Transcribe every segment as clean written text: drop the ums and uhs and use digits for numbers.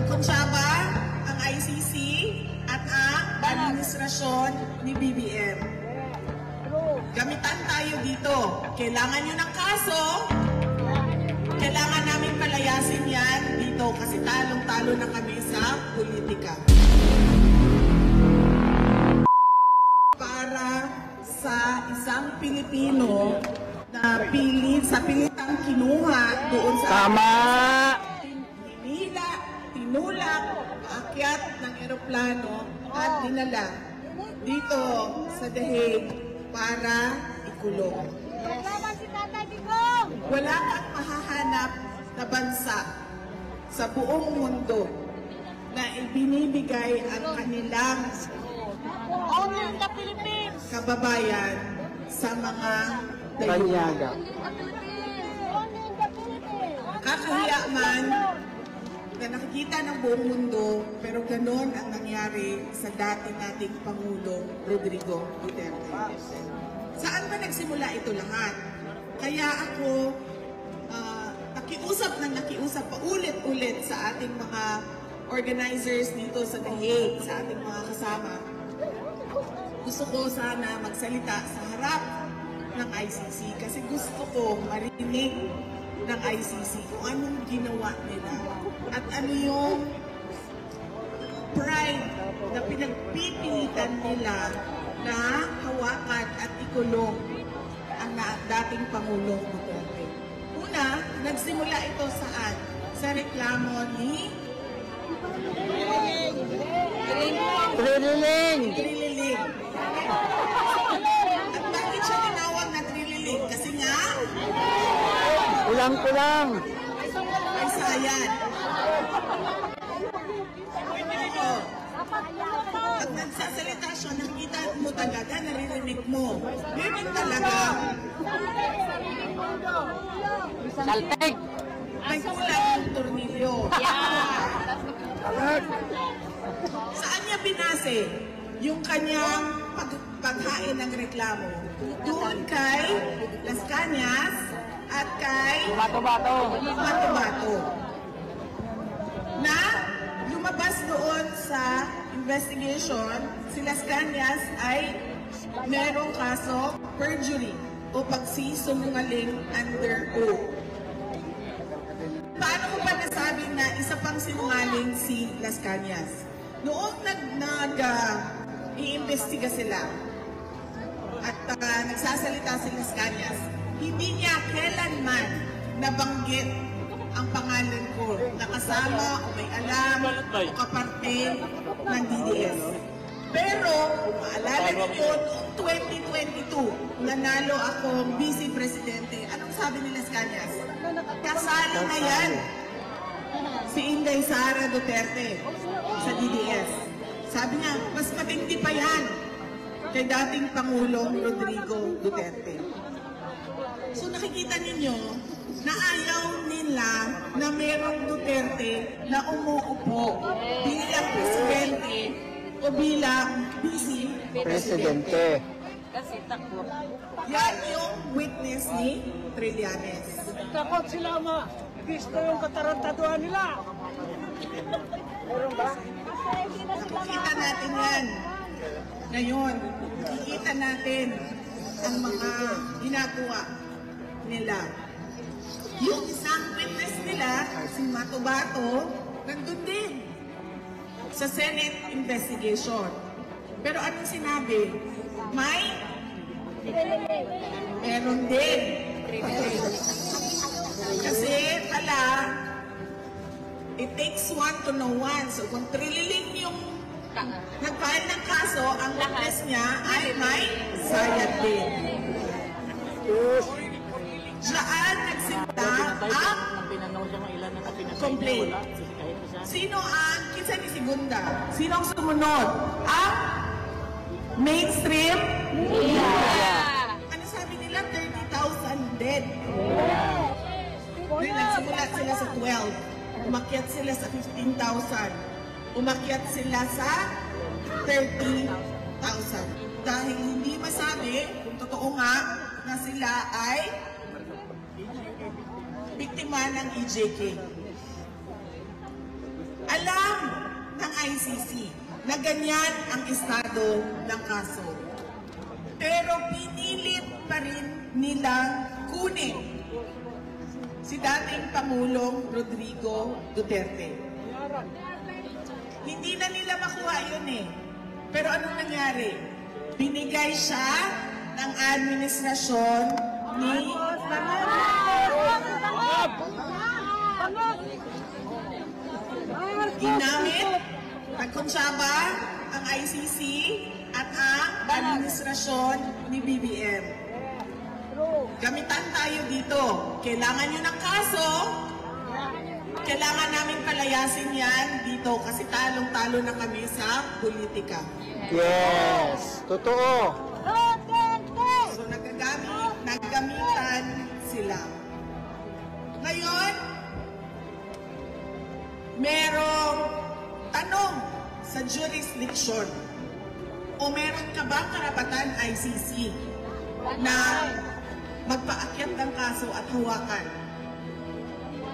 Nagkonsyaba ang ICC at ang administrasyon ni BBM. Gamitan tayo dito. Kailangan nyo ng kaso. Kailangan namin palayasin yan dito kasi talong-talo na kami sa politika. Para sa isang Pilipino na pilitang kinuha doon sa tinulak, paakyat ng eroplano at dinala dito sa The Hague para ikulong. Wala kang mahahanap na bansa sa buong mundo na ibinibigay ang kanilang kababayan sa mga dayuhan. Kakahiya man na nakikita ng buong mundo, pero ganon ang nangyari sa dati nating Pangulo Rodrigo Duterte. Saan ba nagsimula ito lahat? Kaya ako nakiusap paulit-ulit sa ating mga organizers dito sa The Hague, sa ating mga kasama. Gusto ko sana magsalita sa harap ng ICC kasi gusto ko marinig ng ICC kung anong ginawa nila at ano yung pride na pinagpipilitan nila na hawakan at ikulong ang dating Pangulong Duterte. Una, nagsimula ito saan? Sa reklamo ni Trililing. At bakit siya tinawag na Trililing? Kasi nga kulang. Ay sayan. At nagsasalita siya, nakikita mo talaga, naririnig mo. Meron talaga. Salpeg. Ay kulang yung tornilyo. Saan niya binase yung kanyang paghain ng reklamo? Doon kay Las Cañas at kay Bato-Bato na lumabas doon sa investigation, si Las Cañas ay merong kaso perjury o pagsisinungaling under oath. Paano ko ba nasabi na isa pang sinungaling si Las Cañas? Noong nag-iimbestiga sila at nagsasalita si Las Cañas, hindi niya kailanman nabanggit ang pangalan ko na kasama o may alam o kaparte ng DDS. Pero, maalala niyo, noong 2022, nanalo akong Vice Presidente. Anong sabi ni Las Cañas? Kasali na yan si Inday Sara Duterte sa DDS. Sabi niya, mas matindi pa yan kay dating Pangulong Rodrigo Duterte. So nakikita ninyo na ayaw nila na merong Duterte na umuupo bilang presidente o bilang vice presidente. Kasi takot. Yan yung witness ni Trillanes. Takot sila ma. Gusto yung katarantaduhan nila. Meron ba? Nakikita natin yan. Ngayon, nakikita natin ang mga ginagawa nila. Yung isang witness nila, si Bato-Bato, nandun din sa Senate investigation. Pero anong sinabi? Meron din. Kasi pala, it takes one to know one. So kung Trililing yung nag-file ng kaso, ang witness niya ay may sayad din. Diyan nagsimula ang complaint. Sino ang kinsa ni Segunda? Sino ang sumunod? Ang mainstream media. Ano sabi nila? 30,000 dead. Nagsimula sila sa 12. Umakyat sila sa 15,000. Umakyat sila sa 30,000. Dahil hindi masabi kung totoo nga na sila ay biktima ng EJK. Alam ICC na ganyan ang estado ng kaso. Pero pinilit pa rin nilang kunin si dating Pangulong Rodrigo Duterte. Hindi na nila makuha yun eh. Pero anong nangyari? Binigay siya ng administrasyon ni ginamit, nagkonsyaba ang ICC at ang administrasyon ni BBM. Gamitan tayo dito. Kailangan nyo ng kaso, kailangan namin palayasin yan dito kasi talong-talo na kami sa politika. Yes, totoo. So naggamitan sila. Ngayon, merong tanong sa jurisdiction o meron ka bang karapatan ICC na magpaakyat ng kaso at hawakan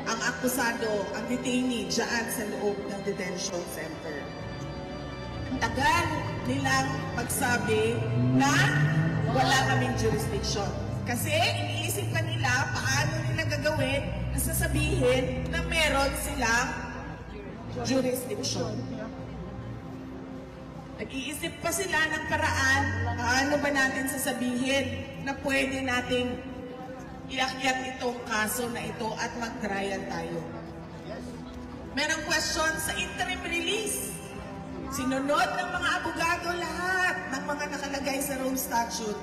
ang akusado, ang detainee dyan sa loob ng detention center. Ang tagal nilang magsabi na wala kaming jurisdiction. Kasi iniisip pa nila paano nila gagawin na sasabihin na meron silang jurisdiction. Nag-iisip pa sila ng paraan paano ba natin sasabihin na pwede nating iakyat itong kaso na ito at mag-trial tayo. Merong question sa interim release. Sinunod ng mga abogado lahat ng mga nakalagay sa Rome Statute.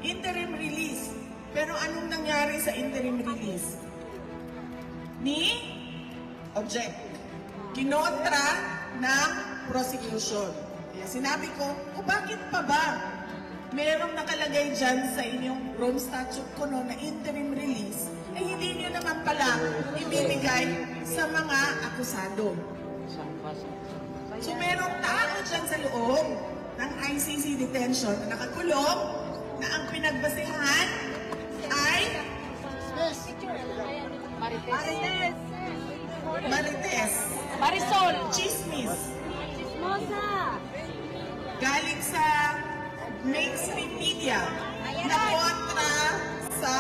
Interim release. Pero anong nangyari sa interim release? Ni object. Kinontra ng prosecution. Kaya sinabi ko, bakit pa ba merong nakalagay dyan sa inyong Rome Statute ko no na interim release, hindi nyo naman pala ibibigay sa mga akusado. So merong tao dyan sa loob ng ICC detention na nakakulong na ang pinagbasehan ay Marites. Marisol. Chismis. Galing sa mainstream media na kontra sa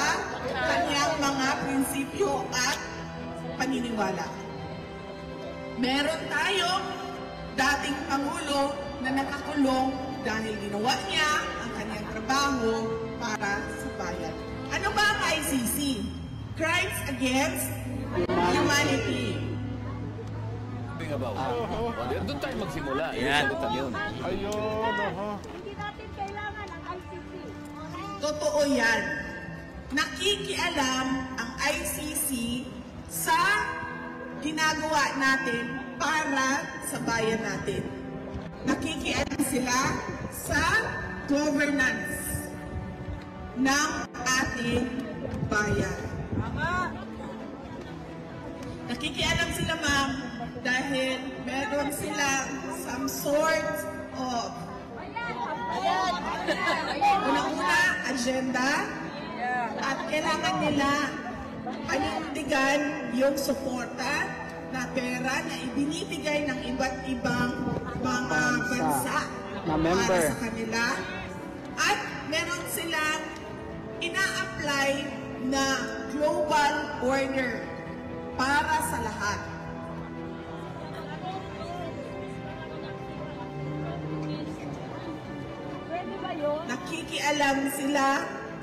kanyang mga prinsipyo at paniniwala. Meron tayong dating Pangulo na nakakulong dahil ginawa niya ang kanyang trabaho para sa bayan. Ano ba ang ICC? Crimes Against Humanity. Doon tayo magsimula. Yan. Ayun, Hindi natin kailangan ang ICC. Totoo yan. Nakikialam ang ICC sa ginagawa natin para sa bayan natin. Nakikialam sila sa governance ng ating bayan. Nakikialam sila, ma'am, dahil meron silang some sort of unang-una, agenda, at kailangan nila panindigan yung suporta na pera na ibinibigay ng iba't ibang mga bansa para sa kanila. At meron silang ina-apply na global order para sa lahat. Pwede ba yun? Nakikialam sila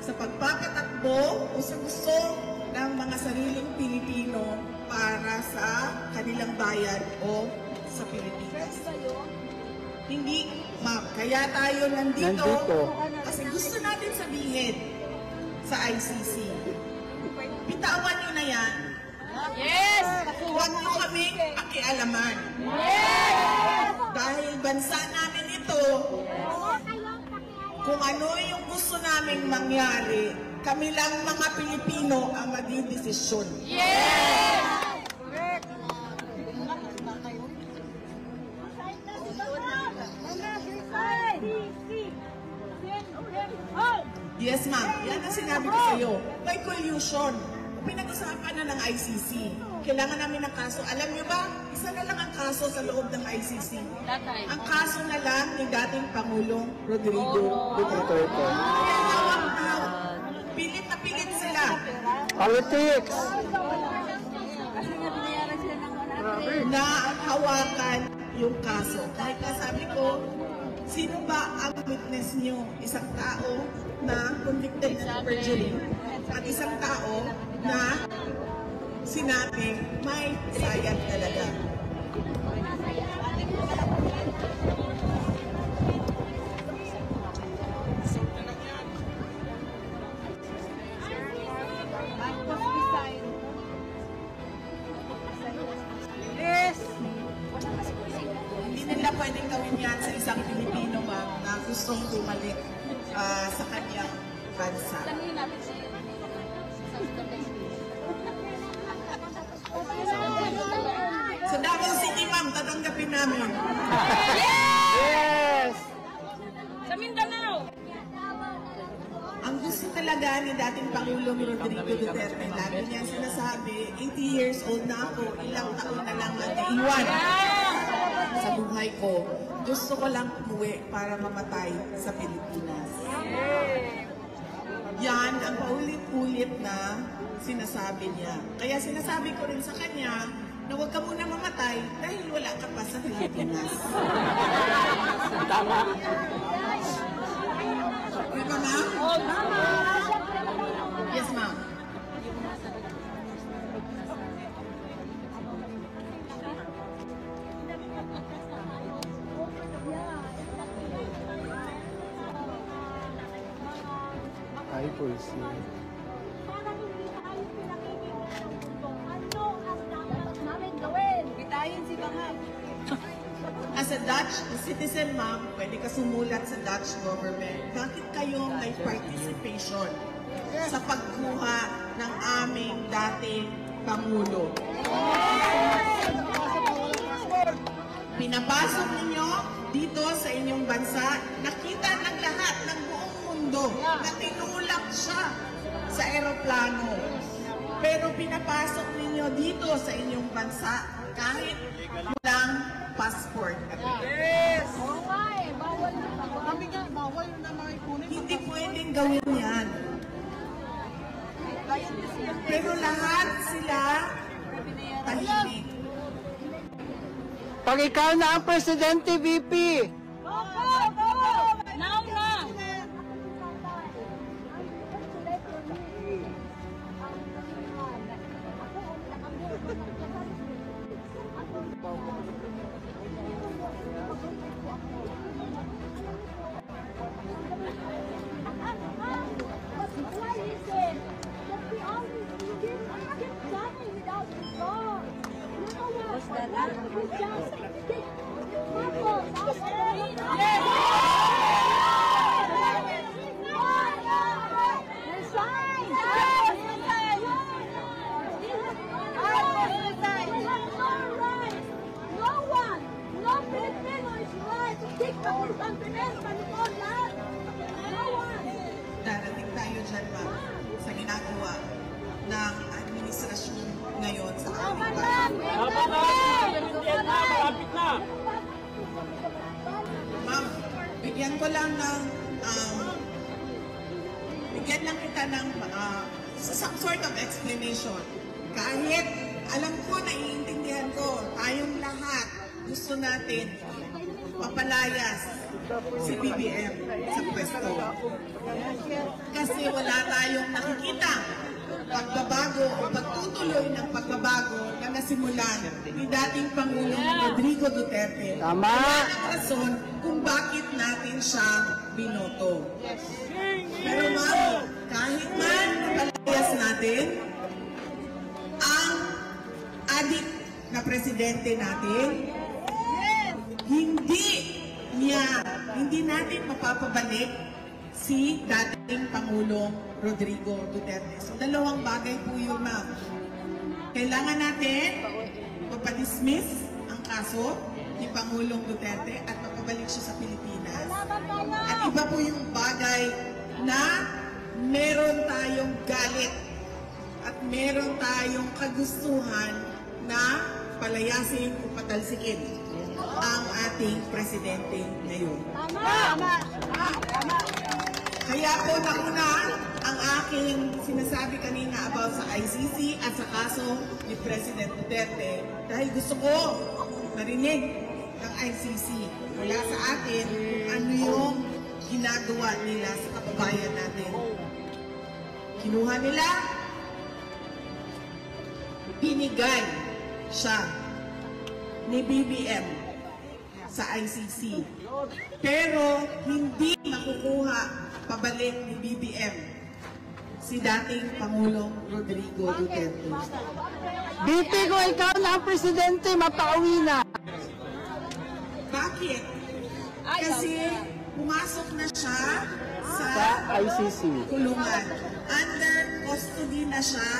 sa pagpapatakbo o sa gusto ng mga sariling Pilipino para sa kanilang bayan o sa Pilipinas. Hindi, ma'am. Kaya tayo nandito kasi gusto natin sabihin sa ICC. Bitawan nyo na yan. Yes! Huwag nyo kaming pakialaman. Yes! Dahil bansa namin ito, kung ano yung gusto naming mangyari, kami lang mga Pilipino ang magdidesisyon. Yes! Yes, ma'am. Yan ang sinabi ko sa'yo. May collusion. Pinag-usapan na ng ICC. Kailangan namin ng kaso. Alam niyo ba, isa na lang ang kaso kaso sa loob ng ICC. Tatay. Ang kaso na lang ni dating Pangulong Rodrigo Duterte. Kaya pilit na pilit sila Politics! na hawakan yung kaso. Kahit na sabi ko, sino ba ang witness nyo? Isang tao na convicted of perjury at isang tao na sinabi may sayad talaga. Hindi nila pwedeng gawin yan sa isang Pilipino, ma'am, na gustong bumalik sa kanyang bansa. Sa Davao City, ma'am, tatanggapin namin. Yes! Sa Mindanao. Ang gusto talaga ni dating Pangulong Rodrigo Duterte, lagi niya sinasabi, 80 years old na ako, ilang taon na lang ang naiwan sa buhay ko. Gusto ko lang umuwi para mamatay sa Pilipinas. Yan ang paulit-ulit na sinasabi niya. Kaya sinasabi ko rin sa kanya na huwag ka muna mamatay dahil wala ka pa sa Pilipinas. Tama. Di ba, ma'am? Oh, tama. Yes, ma'am. Ay, policy. Parang hindi tayo pinakikinggan kung ano ang dapat namin gawin. Bitayin si Bahag. As a Dutch citizen, ma'am, pwede ka sumulat sa Dutch government. Bakit kayo may participation sa pagkuha ng aming dating Pangulo? Pinapasok ninyo dito sa inyong bansa, nakita ng lahat ng buong mundo na tinulak siya sa eroplano. Pero pinapasok ninyo dito sa inyong bansa kahit walang passport. Yes! Oo nga eh, bawal na. Kami nga, bawal na makipunin. Hindi pwedeng gawin yan. Pero lahat sila tahimik. Pag ikaw na ang presidente, VP, Opo! Opo! Now na. Darating tayo dyan, ma'am, sa ginagawa ng administrasyon ngayon sa aming bansa. malapit na. Ma'am, bigyan ko lang ng bigyan lang kita ng some sort of explanation. Kahit alam ko, naiintindihan ko, tayong lahat gusto natin mapalayas si BBM sa pwesto. Kasi wala tayong nakikita pagbabago o pagtutuloy ng pagbabago na nasimulan ni dating Pangulong Rodrigo Duterte. Tama. Wala ang rason kung bakit natin siya binoto. Pero ma'am, kahit man napalayas natin ang adik na presidente natin, hindi natin mapapabalik si dating Pangulong Rodrigo Duterte. So, dalawang bagay po yun, ma'am. Kailangan natin mapadismiss ang kaso ni Pangulong Duterte at mapabalik siya sa Pilipinas. At iba po yung bagay na meron tayong galit at meron tayong kagustuhan na palayasin o patalsikin ang ating presidente ngayon. Tama. Kaya po nauna ang aking sinasabi kanina about sa ICC at sa kaso ni President Duterte dahil gusto ko marinig ng ICC mula sa atin kung ano yung ginagawa nila sa kababayan natin. Kinuha nila, binigay siya ni BBM sa ICC. Pero hindi makukuha pabalik ni BBM si dating Pangulong Rodrigo Duterte. BP ko ikaw na ang presidente, mapauwi na. Bakit? Kasi pumasok na siya sa ICC. kulungan. Under custody na siya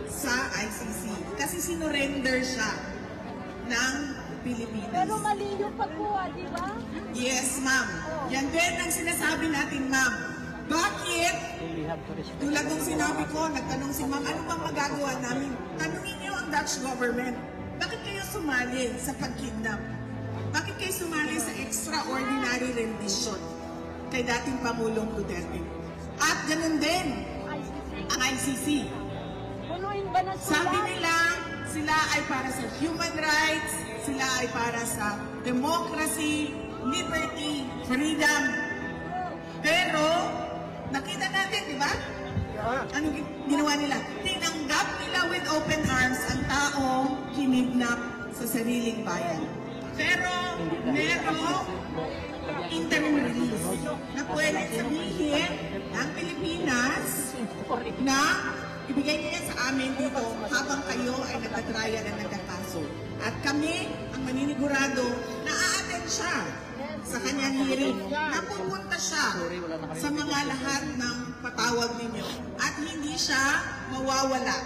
sa ICC. Kasi sinurrender siya ng Pilipinas. Pero mali yung pagkuha, di ba? Yes, ma'am. Yan din ang sinasabi natin, ma'am. Bakit? Tulad ng sinabi ko, nagtanong si ma'am, ano bang magagawa namin? Tanungin niyo ang Dutch government. Bakit kayo sumali sa pag-kidnap? Bakit kayo sumali sa extraordinary rendition kay dating Pangulong Duterte? At ganun din ang ICC. Punuin ba na sila? Sabi nila, sila ay para sa human rights, sila ay para sa democracy, liberty, freedom. Pero, nakita natin, di ba? Anong ginawa nila? Tinanggap nila with open arms ang taong kinidnap sa sariling bayan. Pero, merong interim release na pwede sabihin ng Pilipinas na ibigay niya sa amin dito habang kayo ay nagtatraya na nagkakaso. At kami, ang maninigurado, na-a-attend siya sa kanyang hearing. Napupunta siya sa mga lahat ng patawag ninyo. At hindi siya mawawala.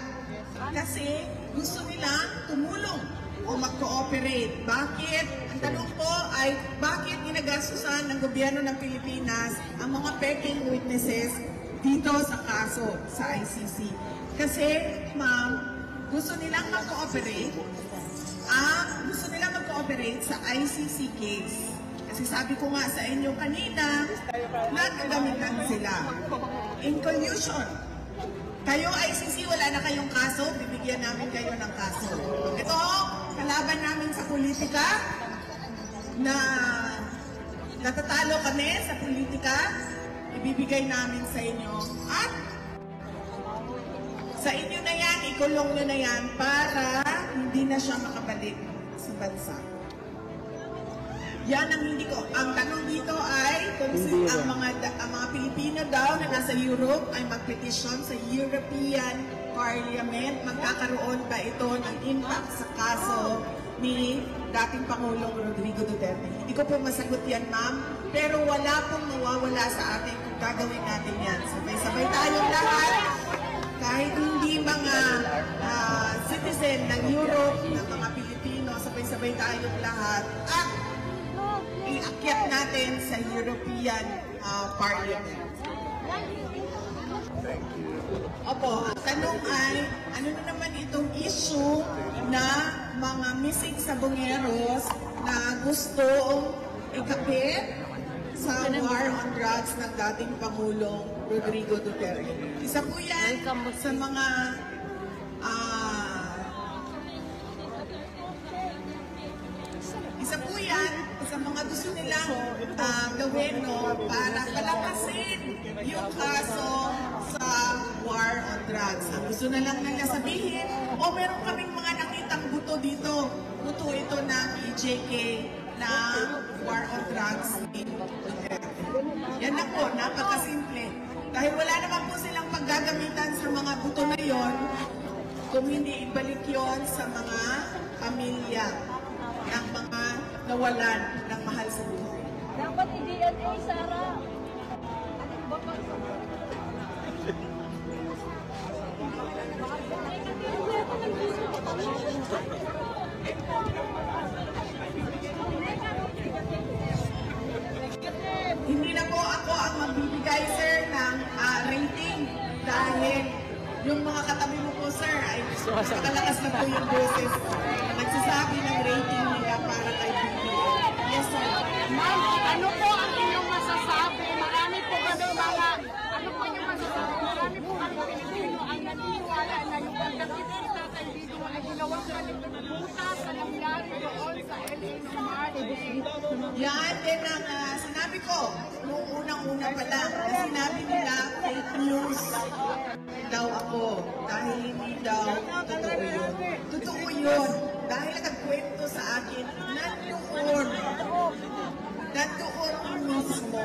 Kasi gusto nila tumulong o mag-cooperate. Bakit? Ang tanong po ay, bakit ginagastusan ng gobyerno ng Pilipinas ang mga peking witnesses dito sa kaso sa ICC? Kasi, ma'am, gusto nilang mag-cooperate. Gusto nilang mag-cooperate sa ICC case. Kasi sabi ko nga sa inyo kanina, nagagamitan sila. In collusion. Kayo ICC, wala na kayong kaso, bibigyan namin kayo ng kaso. Ito, kalaban namin sa politika, na natatalo kami sa politika, ibibigay namin sa inyo. At sa inyo na yan, ikulong nyo na yan para hindi na siya makabalik sa bansa. Yan ang hindi ko. Ang tanong dito ay kung ang mga Pilipino daw na nasa Europe ay magpetisyon sa European Parliament, magkakaroon ba ito ng impact sa kaso ni dating Pangulong Rodrigo Duterte? Hindi ko po masagot yan, ma'am. Pero wala pong mawawala sa atin kung gagawin natin yan. Sabay-sabay tayong lahat. Kahit hindi mga citizen ng Europe, ng mga Pilipino, sabay-sabay tayong lahat. At iakyat natin sa European Parliament. Opo, ang tanong ay, ano na naman itong issue na mga missing sabongeros na gusto ikapit sa war on drugs ng dating Pangulong Rodrigo Duterte. Isa po yan sa mga sa mga gusto nilang gawin para palakasin yung kaso sa war on drugs. Ang gusto na lang nila sabihin, meron kaming mga nakitang buto dito. Buto ito ng EJK na war on drugs. Yan na po, napakasimple. Dahil wala naman po silang paggagamitan sa mga buto na yon, kung hindi ibalik yon sa mga pamilya ng mga nawalan ng mahal sa buhay. Dapat i-DNA, Sarah. Hindi na po ako ang magbibigay, sir, ng rating dahil yung mga katabi mo po, sir, ay nakalakas na po yung boses. nagsasabi ng rating nila para kay BBM. Yes, sir. Ma'am, ano po ang inyong masasabi? Marami po kami mga, ano po inyong masasabi? Marami po kami Pilipino ang naniniwala na yung pagkakita ni Tatay Digong ay ginawang kalimutan sa nangyari doon sa LA noong March 8. Yan din ang sinabi ko nung unang-una pa lang. Na sinabi nila, fake news daw ako. Dahil hindi daw totoo yun. Totoo yun. Dahil nagkwento sa akin, nandoon mismo.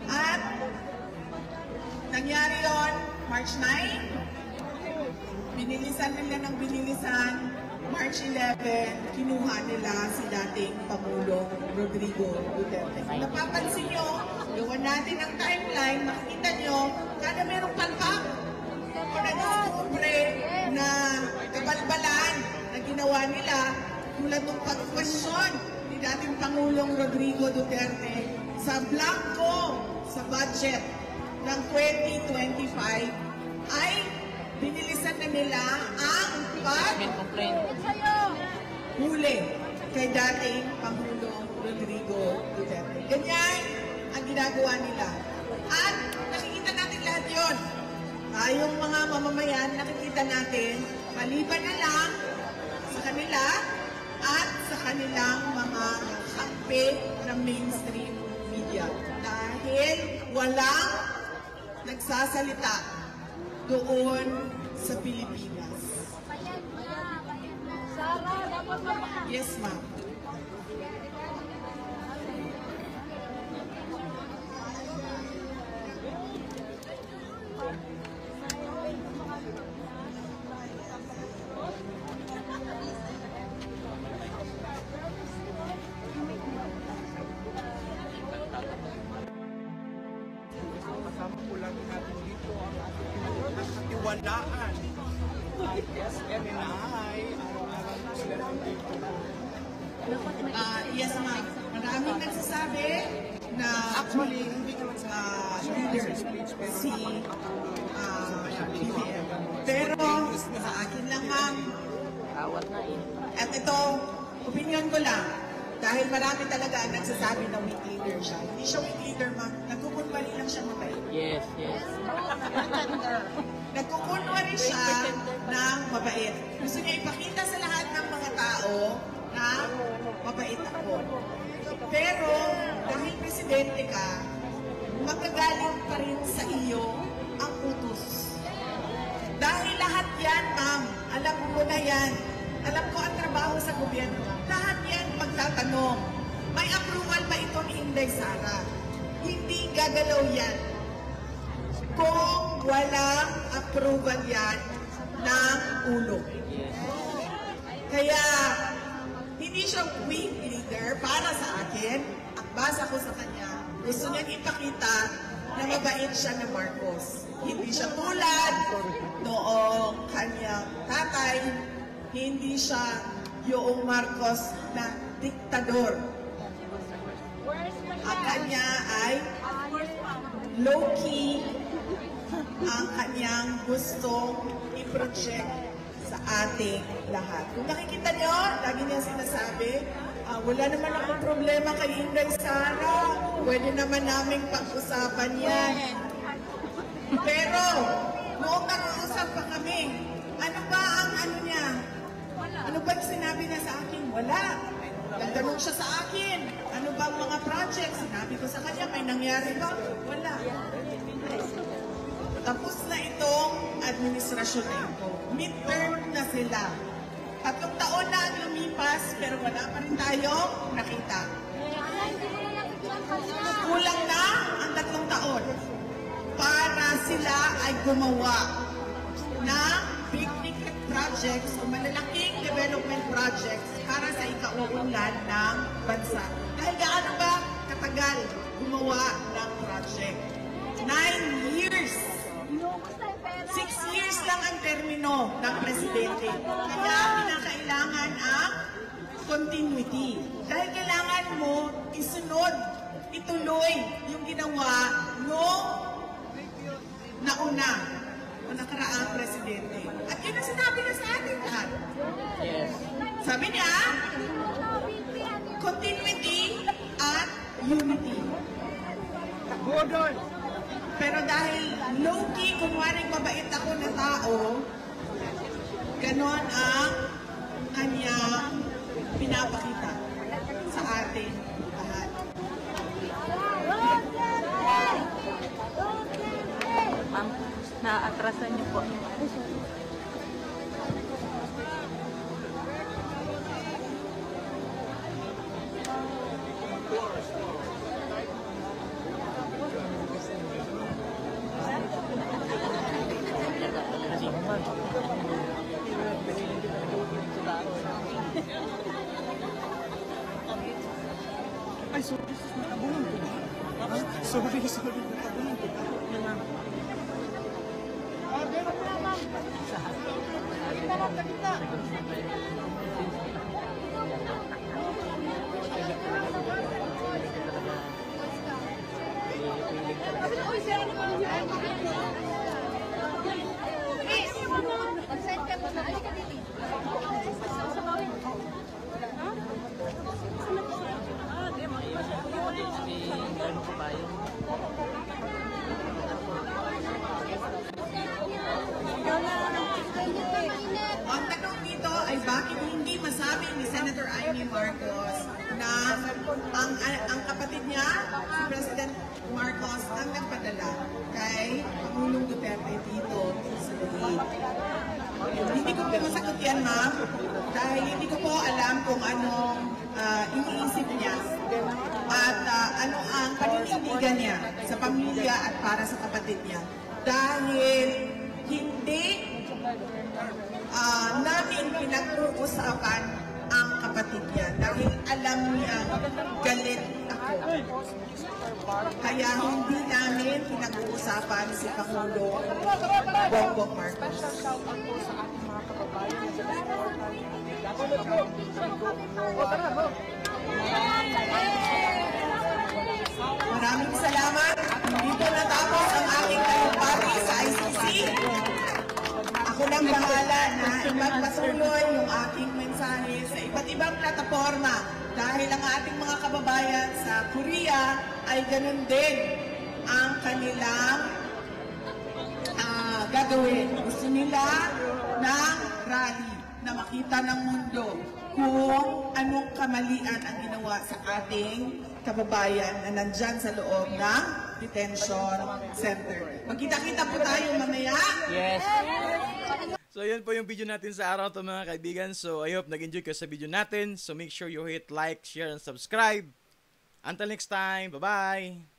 At nangyari yun, March 9, binilisan nila ng binilisan. March 11, kinuha nila si dating Pangulong Rodrigo Duterte. Kung napapansin nyo, gawa natin ang timeline, makikita nyo, kada merong palpak o nag-discover na kabalbalan na ginawa nila tulad ng pag-question ni dating Pangulong Rodrigo Duterte sa blanco sa budget ng 2025 ay binilisan na nila ang huli kay dating Pangulong Rodrigo Duterte. Ganyan ang ginagawa nila. At nakikita natin lahat yun. Tayong mga mamamayan, nakikita natin, maliban na lang sa kanila at sa kanilang mga kampe ng mainstream media. Dahil walang nagsasalita doon sa Pilipinas. Sarah, dapat mapakita. Yes, ma'am. Kasama po lagi natin dito ang ating katiwalaan. SMNI, araw-araw po sila nandito. Yes, ma'am. Maraming nagsasabi na Actually, hindi naman sa leader si BBM. Pero sa akin lang, ma'am. At ito, opinion ko lang. Dahil marami talaga ang nagsasabi na weak leader siya. Hindi siya weak leader, ma'am. Nagkukunwari lang siya mabait. Yes, yes. Nagkukunwari siya ng mabait. Gusto niya ipakita sa lahat ng mga tao na mabait ako. Pero dahil presidente ka, magagaling pa rin sa iyo ang utos. Dahil lahat yan, ma'am, alam ko na yan. Alam ko ang trabaho sa gobyerno. Lahat yan magtatanong. May approval ba ito ni Inday Sara? Hindi gagalaw yan. Kung walang approval yan ng ulo. Kaya, hindi siya weak leader para sa akin. Ang basa ko sa kanya, gusto niya ipakita na mabait siya na Marcos. Hindi siya tulad noong kanyang tatay. Hindi siya yung Marcos na diktador. Ang kanya ay low-key ang kanyang gustong i-project sa ating lahat. Kung nakikita nyo, lagi niya sinasabi, wala naman akong problema kay Inday Sara. Pwede naman naming pag-usapan yan. Pero, noong nag-uusap pa kami, ano ba ang ano niya? Ano ba yung sinabi niya sa akin? Wala. Nagtanong siya sa akin. Ano ba ang mga projects? Sinabi ko sa kanya, may nangyari ba? Wala. Tapos na itong administrasyon na ito. Midterm na sila. 3 taon na ang lumipas, pero wala pa rin tayong nakita. Kulang na ang 3 taon para sila ay gumawa ng big-ticket projects o malalaking development projects para sa ikauunlad ng bansa. Dahil gaano ba katagal gumawa ng project? 9 years. 6 years lang ang termino ng presidente. Kaya kinakailangan ang continuity. Dahil kailangan mo isunod, ituloy yung ginawa no nauna. o nakaraang presidente. At yun ang sinabi niya sa ating lahat. Sabi niya, continuity at unity. Pero dahil low-key, kunwaring mabait ako na tao, ganon ang kanyang pinapakita sa ating lahat. Ma'am, naatrasan niyo po. Ay, sorry. Nabulong ko. Sorry. Nabulong ko. Ang tanong dito ay bakit hindi masabi ni Senator Amy Marcos na ang kapatid niya, si President Marcos, ang nagpadala kay Pangulong Duterte dito sa Luwid. Hindi ko po masagot yan, ma'am, dahil hindi ko po alam kung anong iniisip niya at ano ang paninindigan niya sa pamilya at para sa kapatid niya. Dahil hindi namin pinag-uusapan ang kapatid niya dahil alam niya galit ako. Kaya hindi namin pinag-uusapan si Pangulo Bongbong Marcos. Maraming salamat. Dito natapos ang aking talumpati sa ICC. Ako lang bahala na ipagpatuloy yung aking mensahe sa iba't ibang plataforma dahil ang ating mga kababayan sa Korea ay ganun din ang kanilang gagawin. Gusto nila ng rally na makita ng mundo kung anong kamalian ang ginawa sa ating kababayan na nandyan sa loob ng detention center. Magkita-kita po tayo mamaya. Yes. So yun po yung video natin sa araw to mga kaibigan. So I hope nag-enjoy kayo sa video natin. So make sure you hit like, share, and subscribe. Until next time, bye-bye!